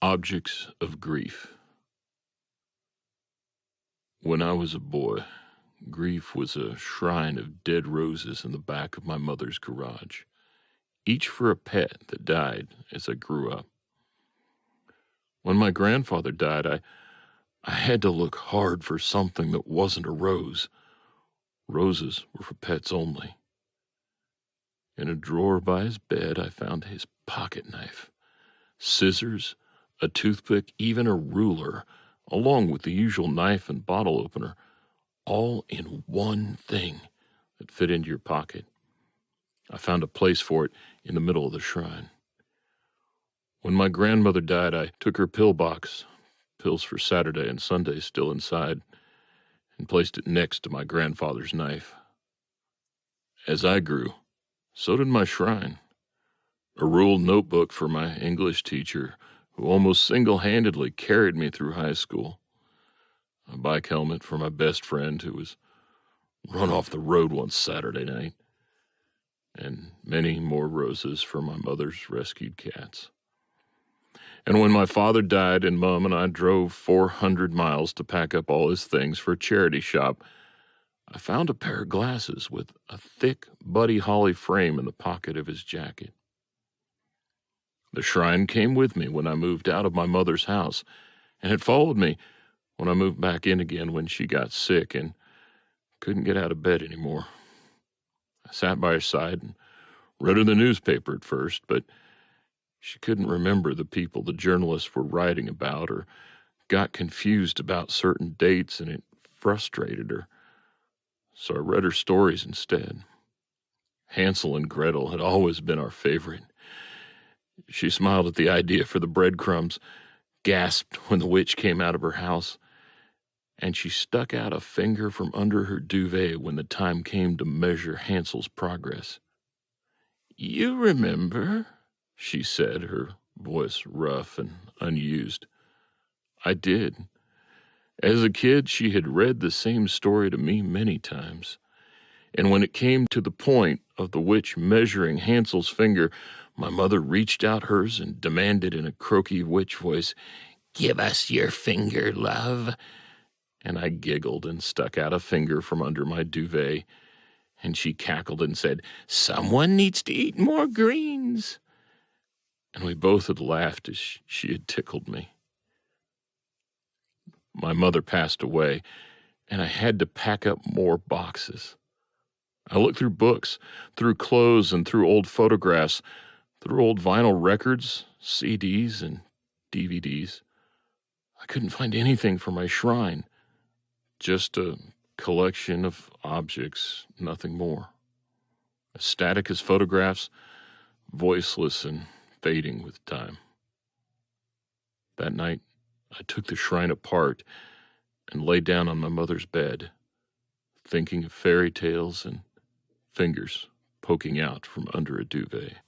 Objects of grief. When I was a boy, grief was a shrine of dead roses in the back of my mother's garage, each for a pet that died as I grew up. When my grandfather died, I had to look hard for something that wasn't a rose. Roses were for pets only. In a drawer by his bed, I found his pocket knife, scissors, a toothpick, even a ruler, along with the usual knife and bottle opener, all in one thing that fit into your pocket. I found a place for it in the middle of the shrine. When my grandmother died, I took her pill box, pills for Saturday and Sunday still inside, and placed it next to my grandfather's knife. As I grew, so did my shrine. A ruled notebook for my English teacher, who almost single-handedly carried me through high school. A bike helmet for my best friend who was run off the road one Saturday night. And many more roses for my mother's rescued cats. And when my father died and Mom and I drove 400 miles to pack up all his things for a charity shop, I found a pair of glasses with a thick Buddy Holly frame in the pocket of his jacket. The shrine came with me when I moved out of my mother's house, and it followed me when I moved back in again when she got sick and couldn't get out of bed anymore. I sat by her side and read her the newspaper at first, but she couldn't remember the people the journalists were writing about or got confused about certain dates, and it frustrated her. So I read her stories instead. Hansel and Gretel had always been our favorite. She smiled at the idea for the breadcrumbs, gasped when the witch came out of her house, and she stuck out a finger from under her duvet when the time came to measure Hansel's progress. "You remember," she said, her voice rough and unused. I did. As a kid, she had read the same story to me many times. And when it came to the point of the witch measuring Hansel's finger, my mother reached out hers and demanded in a croaky witch voice, "Give us your finger, love." And I giggled and stuck out a finger from under my duvet, and she cackled and said, "Someone needs to eat more greens." And we both had laughed as she had tickled me. My mother passed away, and I had to pack up more boxes. I looked through books, through clothes, and through old photographs, through old vinyl records, CDs, and DVDs. I couldn't find anything for my shrine, just a collection of objects, nothing more. As static as photographs, voiceless and fading with time. That night, I took the shrine apart and lay down on my mother's bed, thinking of fairy tales and fingers poking out from under a duvet.